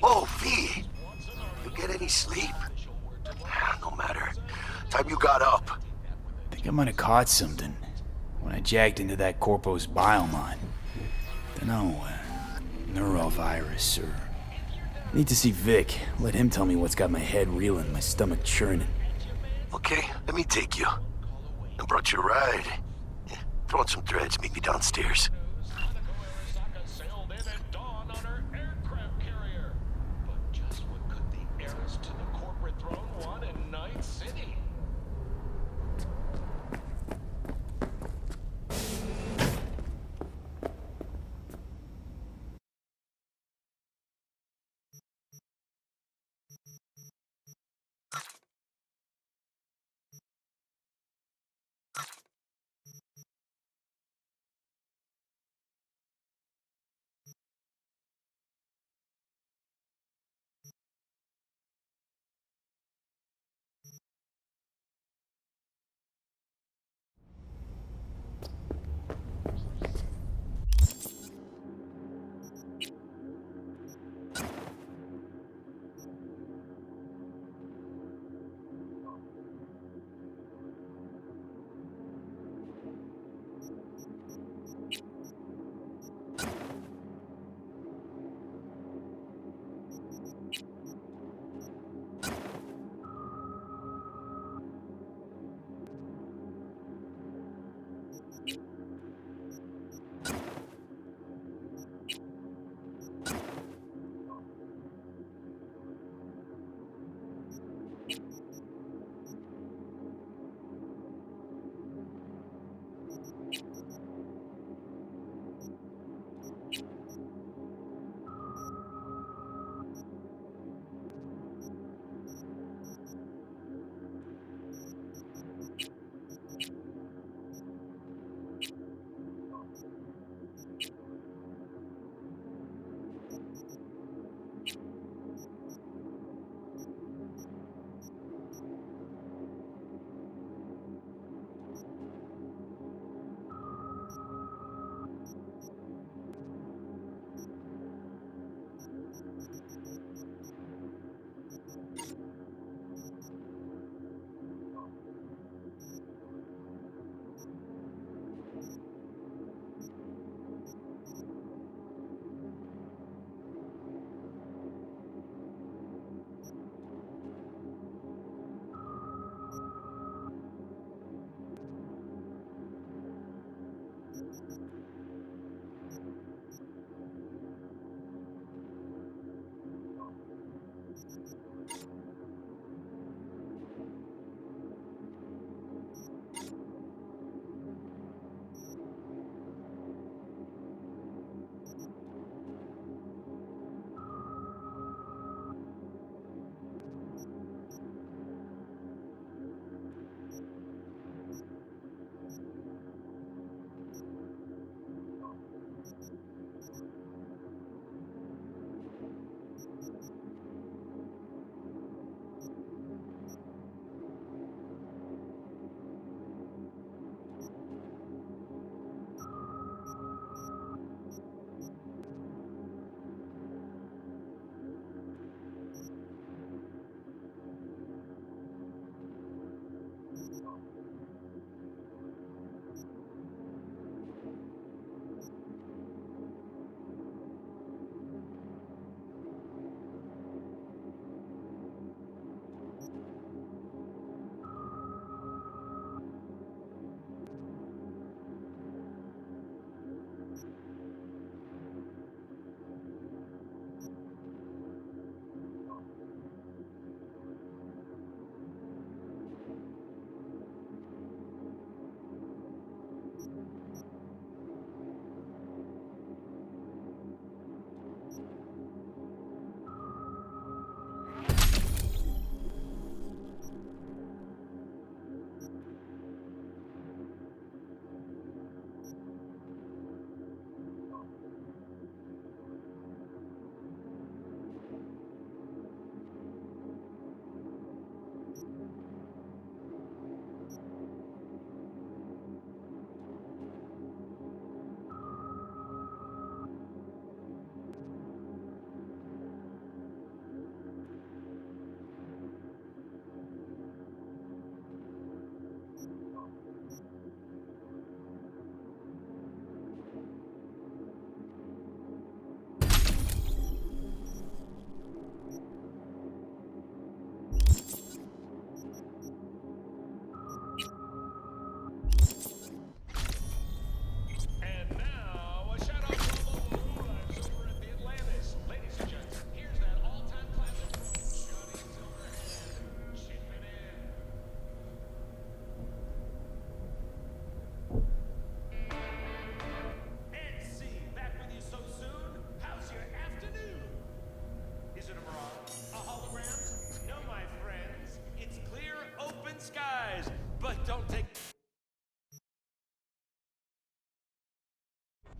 Oh, V! You get any sleep? No matter. Time you got up. Think I might have caught something when I jacked into that Corpo's biomon. Dunno, neurovirus or... Need to see Vic. Let him tell me what's got my head reeling, my stomach churning. Okay, let me take you. I brought you a ride. Yeah, throw on some threads, meet me downstairs.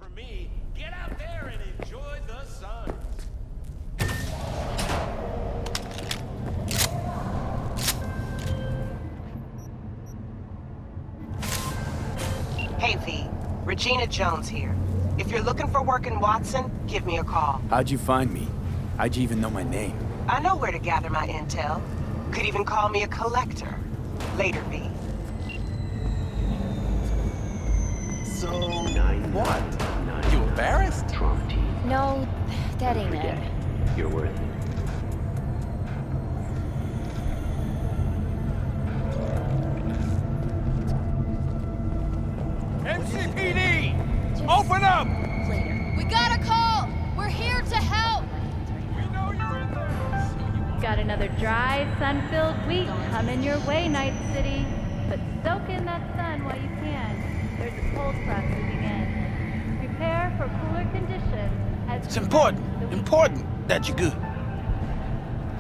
For me, get out there and enjoy the sun. Hey, V. Regina Jones here. If you're looking for work in Watson, give me a call. How'd you find me? How'd you even know my name? I know where to gather my intel. Could even call me a collector. Later, V. So, what? You embarrassed? No, that ain't it. You're worth it. MCPD! Open up! Later. We got a call! We're here to help! We know you're in there! Got another dry, sun-filled week coming your way, Night City. But soak in that sun while you can. There's a cold front moving in. Prepare for cooler conditions as It's important that you're good.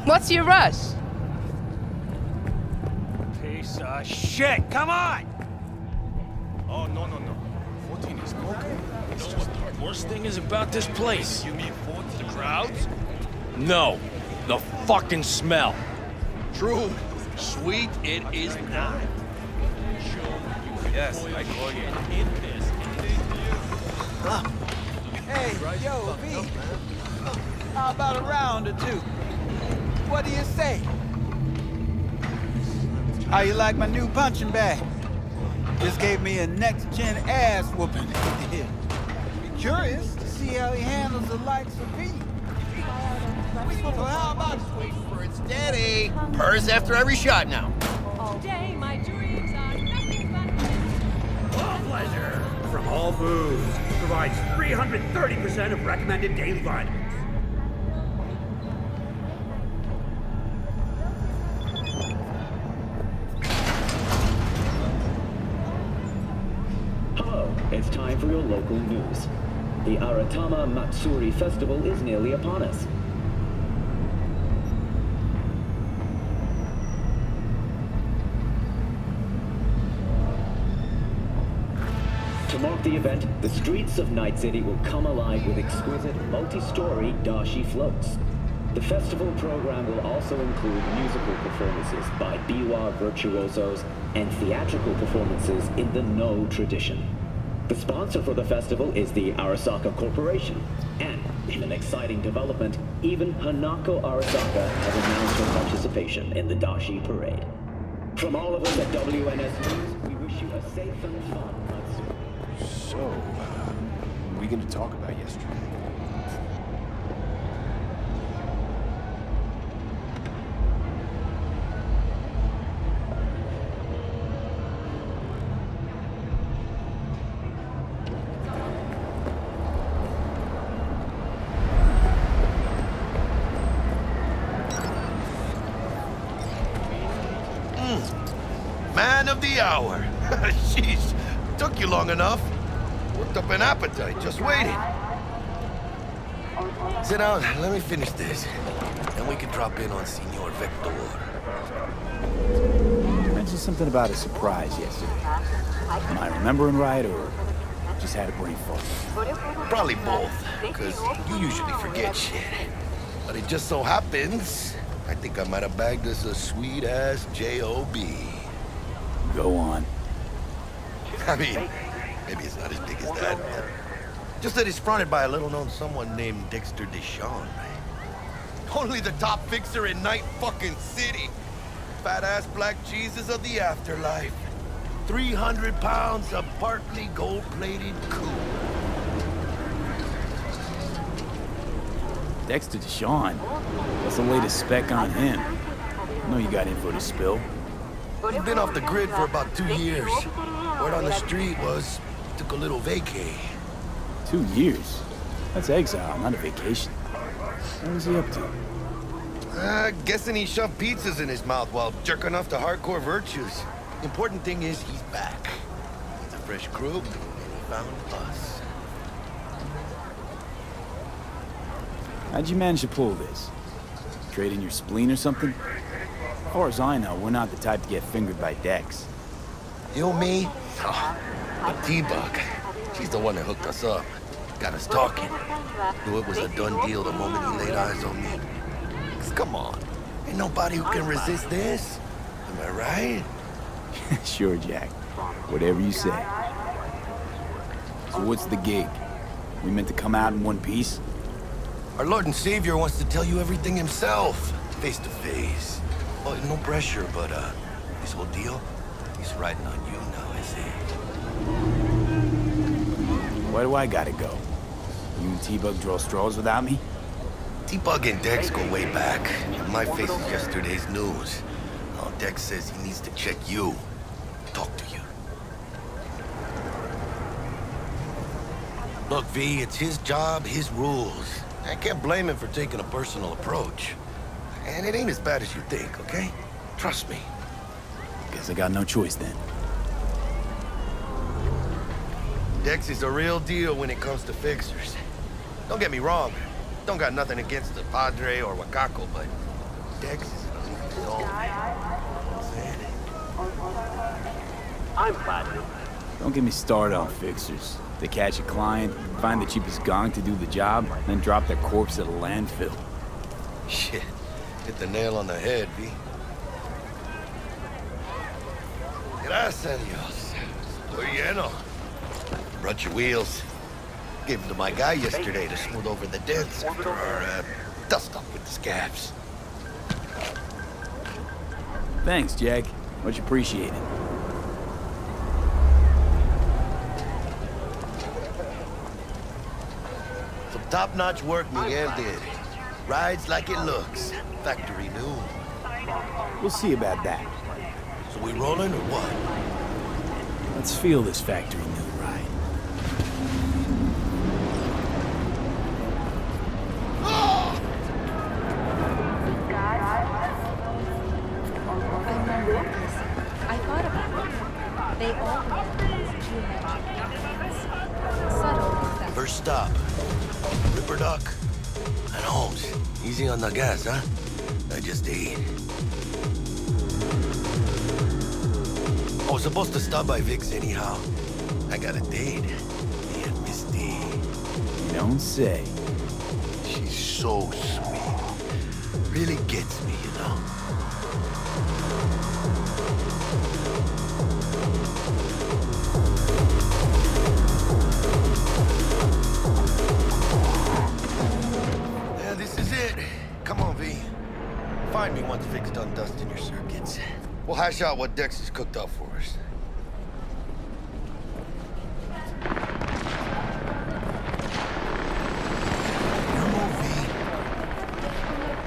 What's your rush? Piece of shit, come on! Oh, no. 14 is smoking. It's just the worst thing is about this place. You mean the crowds? No, the fucking smell. True. Sweet it is not. Yes, I call you in this. Hey, yo, V. How about a round or two? What do you say? How you like my new punching bag? Just gave me a next-gen ass whooping. Be curious to see how he handles the likes of V. So how about For it's steady. Purrs after every shot now. Today, my dreams are nothing but... All pleasure from All Foods provides 330% of recommended daily vitamins. Hello, it's time for your local news. The Aratama Matsuri Festival is nearly upon us. To mark the event, the streets of Night City will come alive with exquisite multi-story dashi floats. The festival program will also include musical performances by biwa virtuosos and theatrical performances in the No tradition. The sponsor for the festival is the Arasaka Corporation, and in an exciting development, even Hanako Arasaka has announced her participation in the dashi parade. From all of us at WNS News, we wish you a safe and fun Matsuri. So, what are we going to talk about yesterday? Man of the hour. Jeez, took you long enough. Worked up an appetite, just waiting. Sit down, let me finish this. Then we can drop in on Senor Vector. You mentioned something about a surprise yesterday. Am I remembering right, or just had a brain fog? Probably both, because you usually forget shit. But it just so happens, I think I might have bagged us a sweet-ass J.O.B. Go on. I mean, maybe it's not as big as that, but just that it's fronted by a little-known someone named Dexter Deshawn. Only the top fixer in Night fucking City. Fat-ass black Jesus of the afterlife. 300 pounds of partly gold-plated cool. Dexter Deshawn. What's the latest spec on him? I know you got info to spill. He's been off the grid for about 2 years. Word on the street was he took a little vacay. 2 years? That's exile, not a vacation. What was he up to? Guessing he shoved pizzas in his mouth while jerking off to hardcore virtues. Important thing is he's back. With a fresh crew, and he found us. How'd you manage to pull this? Trade in your spleen or something? As far as I know, we're not the type to get fingered by Dex. You, me? Oh, the T-Bug. She's the one that hooked us up. Got us talking. Knew it was a done deal the moment he laid eyes on me. 'Cause come on, ain't nobody who can resist this. Am I right? Sure, Jack. Whatever you say. So what's the gig? We meant to come out in one piece? Our Lord and Savior wants to tell you everything himself, face to face. Oh, no pressure, but this whole deal, he's riding on you now, is he? Why do I gotta go? You and T-Bug draw straws without me? T-Bug and Dex go way back. My face is yesterday's news. Now Dex says he needs to check you. Talk to you. Look, V, it's his job, his rules. I can't blame him for taking a personal approach. And it ain't as bad as you think, okay? Trust me. Guess I got no choice then. Dex is a real deal when it comes to fixers. Don't get me wrong. Don't got nothing against the Padre or Wakako, but Dex is an old man. I'm Platinum. Don't get me started on fixers. They catch a client, find the cheapest gong to do the job, then drop their corpse at a landfill. Shit. Hit the nail on the head, V. Gracias, Dios. Estoy lleno. Brought your wheels. Gave them to my guy yesterday to smooth over the dents after our dust-up with the scabs. Thanks, Jack. Much appreciated. Some top-notch work Miguel did. Rides like it looks. Factory new. We'll see about that. So we rolling or what? Let's feel this factory new ride. I thought about it. They all have these geometric subtle. First stop. Ripperdoc and Holmes. Easy on the gas, huh? I just ate. I was supposed to stop by Vic's anyhow. I got a date. Me and Misty. You don't say. She's so sweet. Really gets me, you know? Yeah, this is it. Come on, V. Find me once Vic's done dusting your circuits. We'll hash out what Dex has cooked up for us.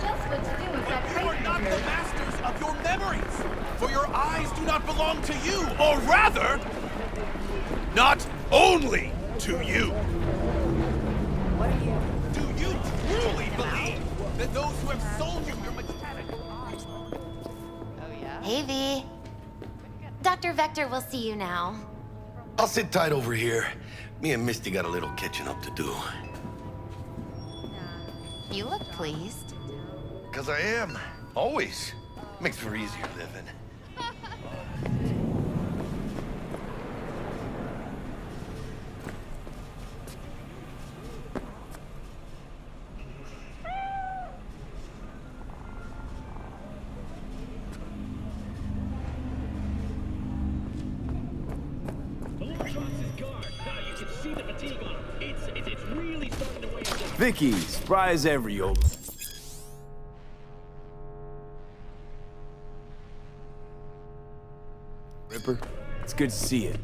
Just what to do with that You are trace not of the yours. masters of your memories, for your eyes do not belong to you, or rather, not only to you. What are you? Do you truly believe that those who have sold you your mechanic eyes? Hey, V. Dr. Vector will see you now. I'll sit tight over here. Me and Misty got a little catching up to do. You look pleased. 'Cause I am. Always. Makes for easier living. Vicky, surprise every old. Ripper, it's good to see you.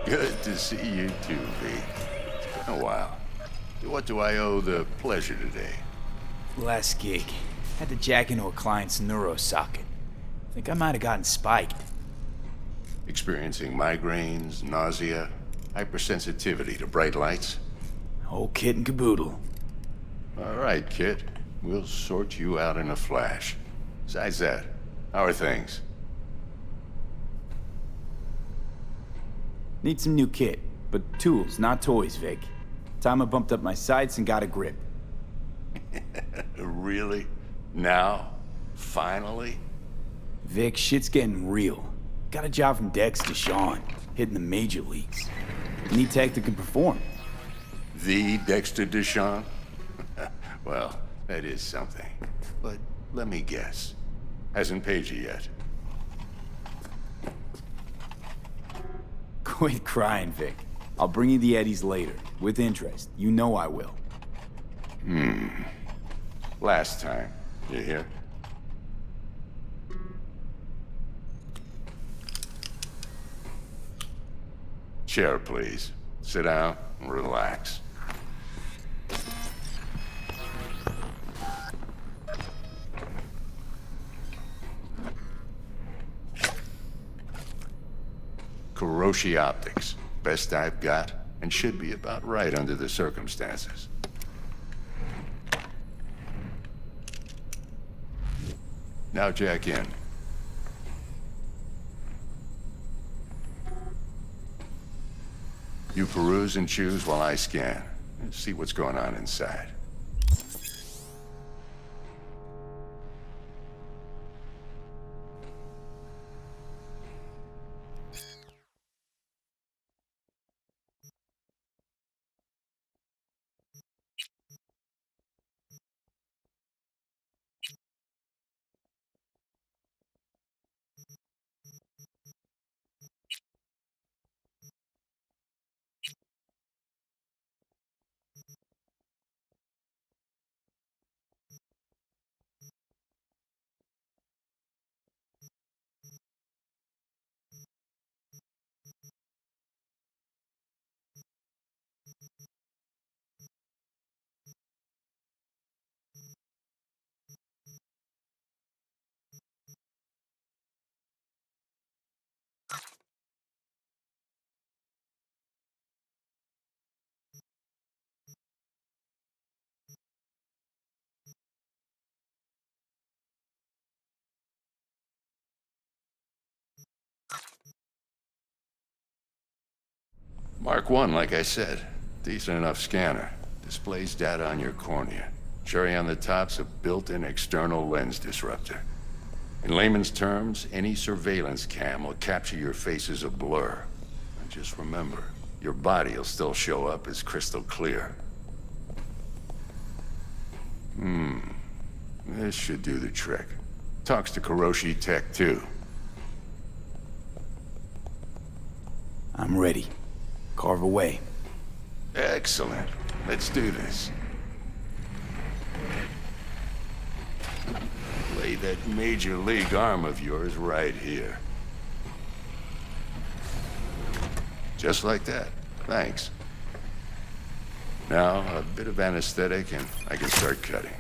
Good to see you too, V. It's been a while. What do I owe the pleasure today? Last gig. Had to jack into a client's neuro socket. Think I might have gotten spiked. Experiencing migraines, nausea, hypersensitivity to bright lights? Whole kit and caboodle. All right, kid. We'll sort you out in a flash. Besides that, how are things? Need some new kit, but tools, not toys, Vic. Time I bumped up my sights and got a grip. Really? Now? Finally? Vic, shit's getting real. Got a job from Dex to Sean, hitting the major leagues. Need tech that can perform. The Dexter DeShawn? Well, that is something. But let me guess. Hasn't paid you yet. Quit crying, Vic. I'll bring you the eddies later, with interest. You know I will. Last time. You hear? Chair, please. Sit down and relax. Kuroshi Optics. Best I've got, and should be about right under the circumstances. Now jack in. You peruse and choose while I scan. See what's going on inside. Mark 1, like I said. Decent enough scanner. Displays data on your cornea. Cherry on the top's a built-in external lens disruptor. In layman's terms, any surveillance cam will capture your face as a blur. And just remember, your body will still show up as crystal clear. This should do the trick. Talks to Kuroshi Tech, too. I'm ready. Carve away. Excellent. Let's do this. Lay that major league arm of yours right here. Just like that. Thanks. Now, a bit of anesthetic and I can start cutting.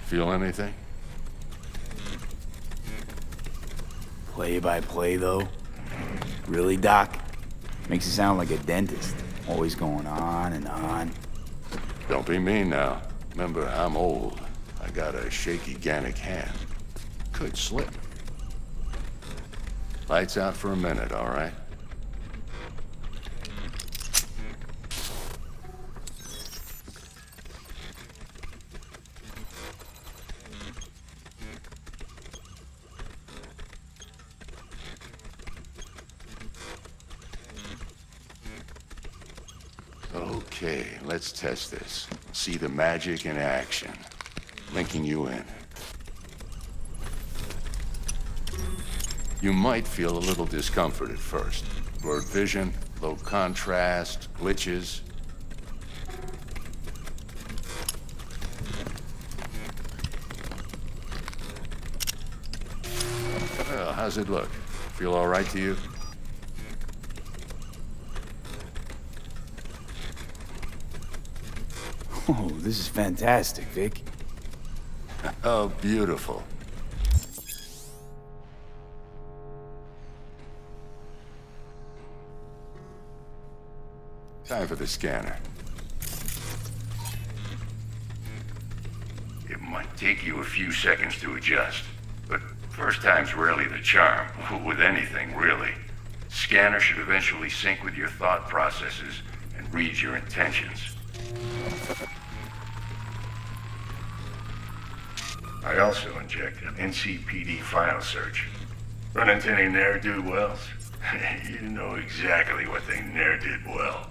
Feel anything? Play by play, though? Really, Doc? Makes you sound like a dentist. Always going on and on. Don't be mean now. Remember, I'm old. I got a shaky Gannic hand. Could slip. Lights out for a minute, all right? Okay, let's test this. See the magic in action. Linking you in. You might feel a little discomfort at first. Blurred vision, low contrast, glitches. Well, how's it look? Feel all right to you? Oh, this is fantastic, Vic. Oh, beautiful. Time for the scanner. It might take you a few seconds to adjust, but first time's rarely the charm, with anything, really. Scanner should eventually sync with your thought processes and read your intentions. I also inject an NCPD file search. Run into any ne'er-do-wells? You know exactly what they ne'er did well.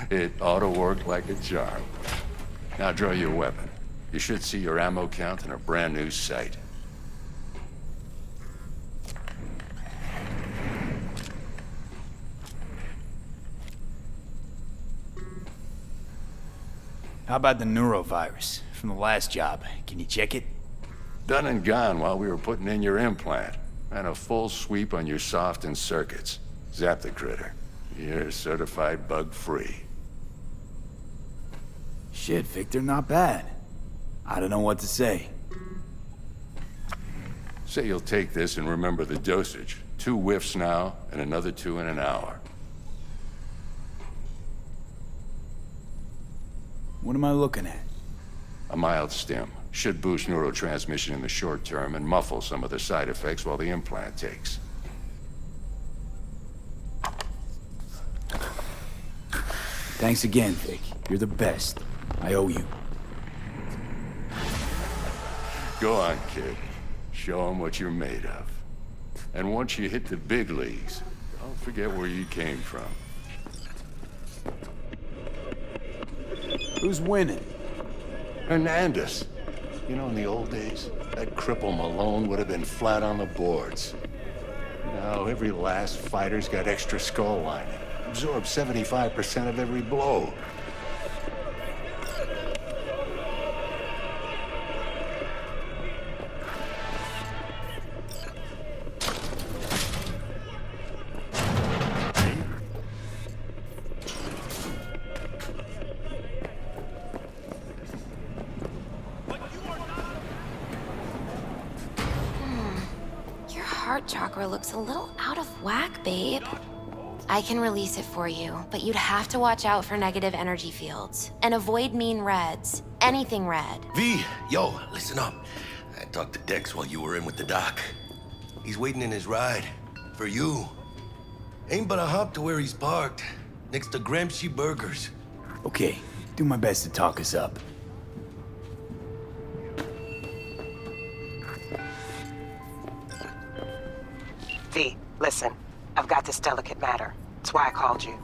It ought to work like a charm. Now draw your weapon. You should see your ammo count in a brand new sight. How about the neurovirus from the last job? Can you check it? Done and gone while we were putting in your implant. And a full sweep on your soft and circuits. Zap the critter. You're certified bug-free. Shit, Victor, not bad. I don't know what to say. Say you'll take this and remember the dosage. 2 whiffs now, and another 2 in an hour. What am I looking at? A mild stim. Should boost neurotransmission in the short term and muffle some of the side effects while the implant takes. Thanks again, Vic. You're the best. I owe you. Go on, kid. Show them what you're made of. And once you hit the big leagues, don't forget where you came from. Who's winning? Hernandez. You know, in the old days, that cripple Malone would have been flat on the boards. Now, every last fighter's got extra skull lining. Absorbs 75% of every blow. Your heart chakra looks a little out of whack, babe. I can release it for you, but you'd have to watch out for negative energy fields. And avoid mean reds. Anything red. V, yo, listen up. I talked to Dex while you were in with the doc. He's waiting in his ride. For you. Ain't but a hop to where he's parked. Next to Gramsci Burgers. Okay, do my best to talk us up. V, listen. I've got this delicate matter. That's why I called you.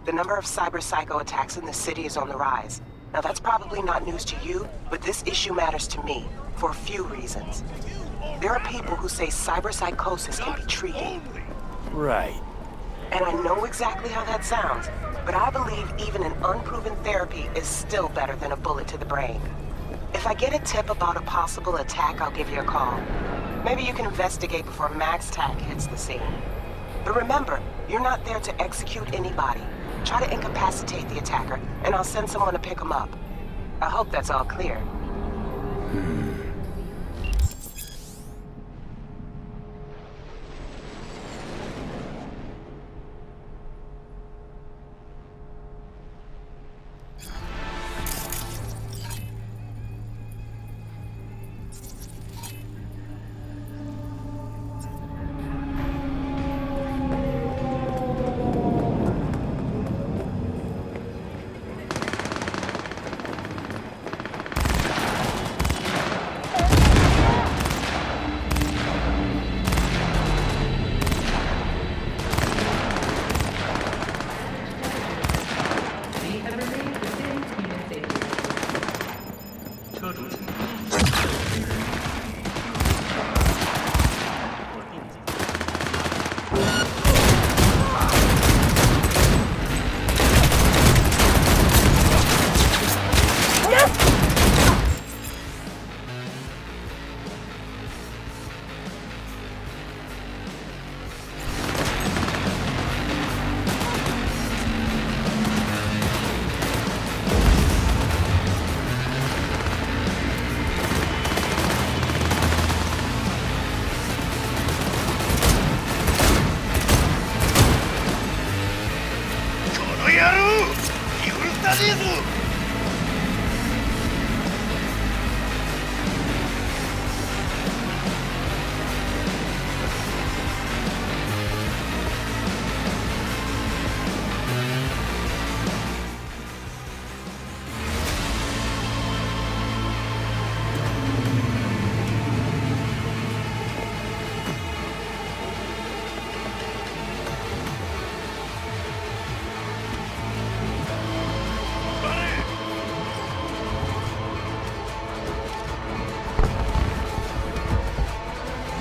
The number of cyber-psycho attacks in the city is on the rise. Now that's probably not news to you, but this issue matters to me, for a few reasons. There are people who say cyber-psychosis can be treated. Right. And I know exactly how that sounds, but I believe even an unproven therapy is still better than a bullet to the brain. If I get a tip about a possible attack, I'll give you a call. Maybe you can investigate before Max Tac hits the scene. But remember, you're not there to execute anybody. Try to incapacitate the attacker, and I'll send someone to pick him up. I hope that's all clear.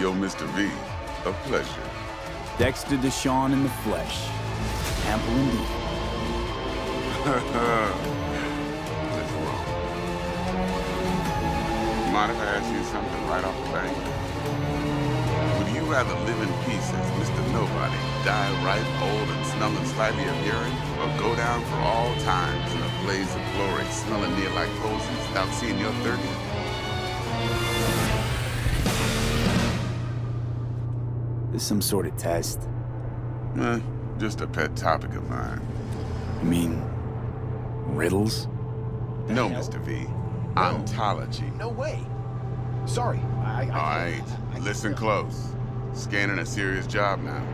Yo, Mr. V, a pleasure. Dexter Deshawn in the flesh. Ample indeed. That's wrong. Mind if I ask you something right off the bat? Would you rather live in peace as Mr. Nobody, die ripe, old, and smelling slightly of urine, or go down for all times in a blaze of glory, smelling near like posies without seeing your 30th? This some sort of test? Just a pet topic of mine. You mean riddles? No, Mr. V. Ontology. No way. Sorry, All right, listen close. Scanning a serious job now.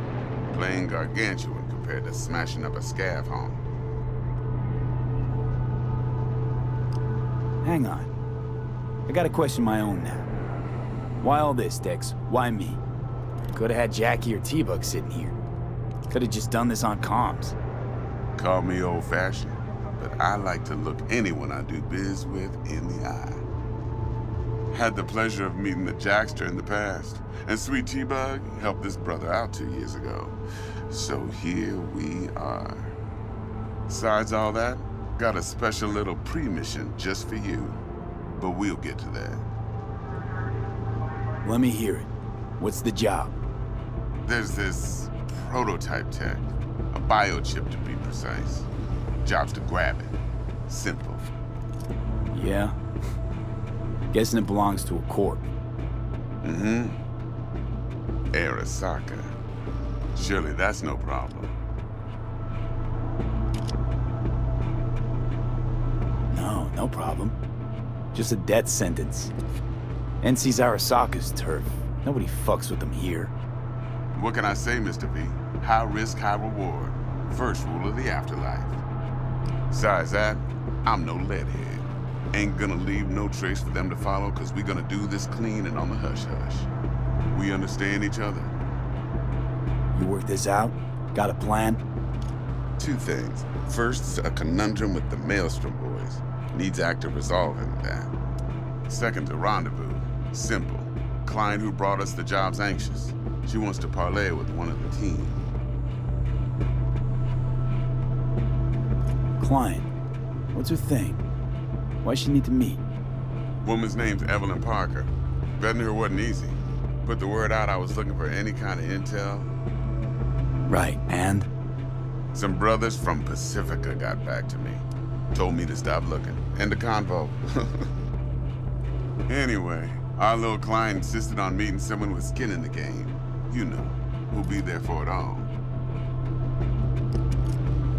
Playing gargantuan compared to smashing up a scav home. Hang on. I gotta question my own now. Why all this, Dex? Why me? Could've had Jackie or T-Bug sitting here. Could've just done this on comms. Call me old-fashioned, but I like to look anyone I do biz with in the eye. Had the pleasure of meeting the Jackster in the past, and sweet T-Bug helped this brother out 2 years ago. So here we are. Besides all that, got a special little pre-mission just for you. But we'll get to that. Let me hear it. What's the job? There's this prototype tech, a biochip to be precise. Job's to grab it. Simple. Yeah? Guessing it belongs to a corp. Mm-hmm. Arasaka. Surely that's no problem. No problem. Just a death sentence. NC's Arasaka's turf. Nobody fucks with them here. What can I say, Mr. V? High risk, high reward. First rule of the afterlife. Besides that, I'm no leadhead. Ain't gonna leave no trace for them to follow, cause we gonna do this clean and on the hush-hush. We understand each other? You work this out? Got a plan? Two things. First, a conundrum with the Maelstrom boys. Needs active resolving with that. Second, a rendezvous. Simple. Client who brought us the job's anxious. She wants to parlay with one of the team. Client? What's her thing? Why she need to meet? Woman's name's Evelyn Parker. Vetting her wasn't easy. Put the word out I was looking for any kind of intel. Right, and? Some brothers from Pacifica got back to me. Told me to stop looking. End the convo. Anyway, our little client insisted on meeting someone with skin in the game. You know, who'll be there for it all.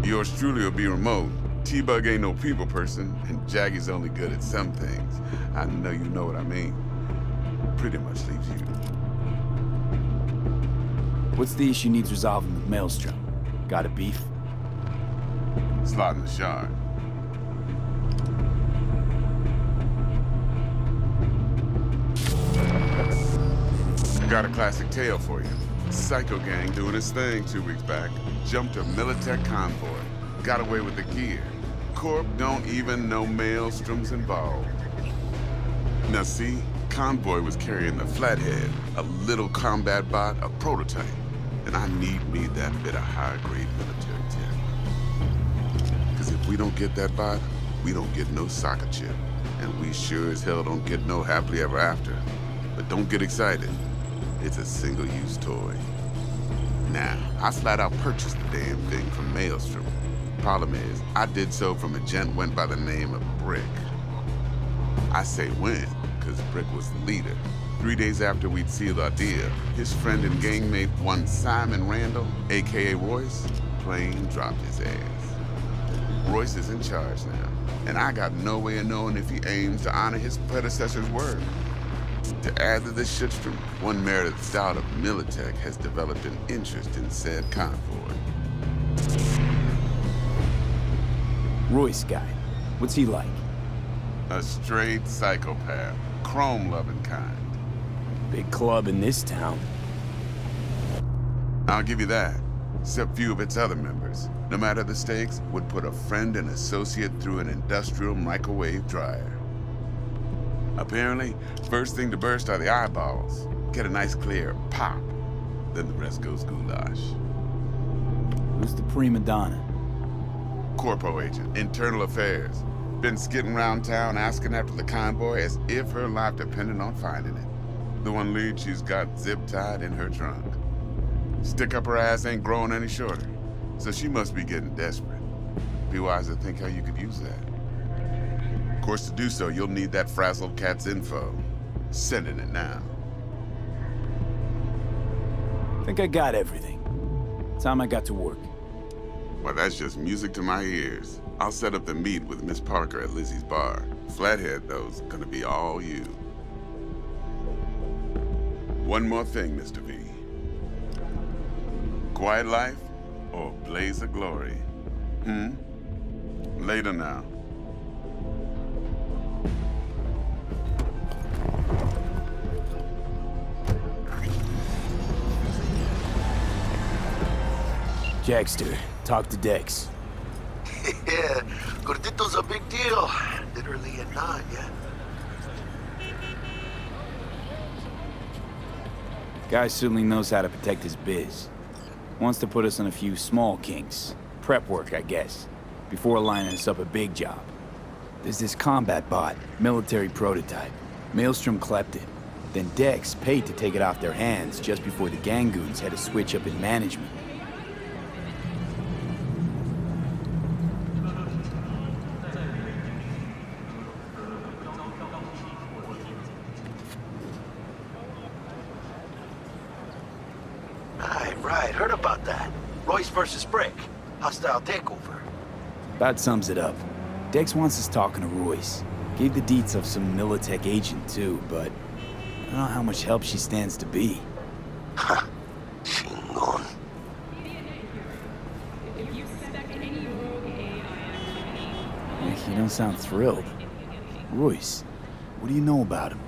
Yours truly will be remote. T-Bug ain't no people person, and Jaggy's only good at some things. I know you know what I mean. Pretty much leaves you. What's the issue needs resolving with Maelstrom? Got a beef? Slotting the shard. Got a classic tale for you. Psycho gang doing his thing 2 weeks back. Jumped a Militech convoy. Got away with the gear. Corp don't even know Maelstrom's involved. Now see, convoy was carrying the Flathead, a little combat bot, a prototype. And I need me that bit of high-grade military tech. Because if we don't get that bot, we don't get no soccer chip. And we sure as hell don't get no happily ever after. But don't get excited. It's a single-use toy. Now, I flat out purchased the damn thing from Maelstrom. Problem is, I did so from a gent went by the name of Brick. I say when, because Brick was the leader. 3 days after we'd sealed our deal, his friend and gangmate, one Simon Randall, a.k.a. Royce, plain dropped his ass. Royce is in charge now, and I got no way of knowing if he aims to honor his predecessor's word. To add to this shitstrom, one Meredith Stout of Militech has developed an interest in said convoy. Royce guy. What's he like? A straight psychopath. Chrome-loving kind. Big club in this town. I'll give you that. Except few of its other members, no matter the stakes, would put a friend and associate through an industrial microwave dryer. Apparently, first thing to burst are the eyeballs. Get a nice clear pop. Then the rest goes goulash. Who's the prima donna? Corpo agent, internal affairs. Been skidding around town asking after the convoy as if her life depended on finding it. The one lead she's got zip-tied in her trunk. Stick up her ass ain't growing any shorter, so she must be getting desperate. Be wise to think how you could use that. Of course, to do so, you'll need that frazzled cat's info. Sending it now. I think I got everything. Time I got to work. Well, that's just music to my ears. I'll set up the meet with Miss Parker at Lizzie's bar. Flathead, though's gonna be all you. One more thing, Mr. V. Quiet life or blaze of glory? Later now. Jackster, talk to Dex. Yeah, Gordito's a big deal. Literally a nod, yeah. Guy certainly knows how to protect his biz. Wants to put us on a few small kinks. Prep work, I guess. Before lining us up a big job. There's this combat bot, military prototype. Maelstrom clept it. Then Dex paid to take it off their hands just before the Gangoons had a switch up in management. Right, heard about that. Royce versus Brick. Hostile takeover. That sums it up. Dex wants us talking to Royce. Gave the deets of some Militech agent too, but I don't know how much help she stands to be. Ha! Chingon. You don't sound thrilled. Royce, what do you know about him?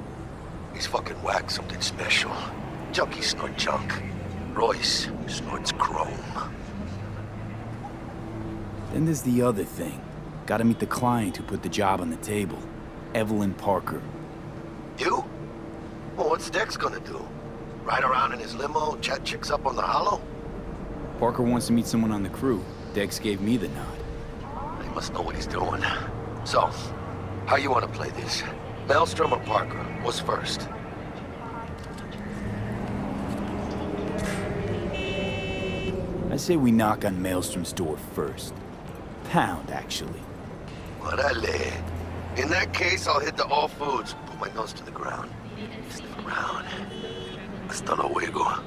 He's fucking whack something special. Junkies snort junk. Royce snorts chrome. Then there's the other thing. Gotta meet the client who put the job on the table. Evelyn Parker. You? Well, what's Dex gonna do? Ride around in his limo, chat chicks up on the hollow? Parker wants to meet someone on the crew. Dex gave me the nod. He must know what he's doing. So, how you want to play this? Maelstrom or Parker? What's first? I say we knock on Maelstrom's door first. Pound, actually. Orale. In that case, I'll hit the all foods. Put my nose to the ground. Sniff around. Hasta luego.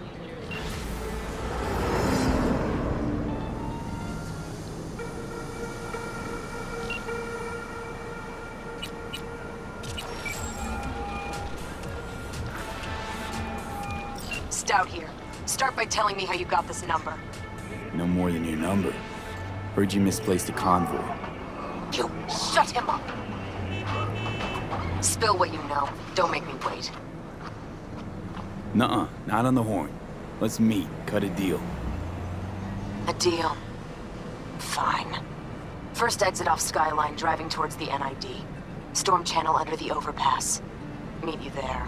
Stout here. Start by telling me how you got this number. No more than your number. Heard you misplaced a convoy. You shut him up! Spill what you know. Don't make me wait. Nuh-uh, not on the horn. Let's meet, cut a deal. A deal. Fine. First exit off Skyline, driving towards the NID. Storm channel under the overpass. Meet you there.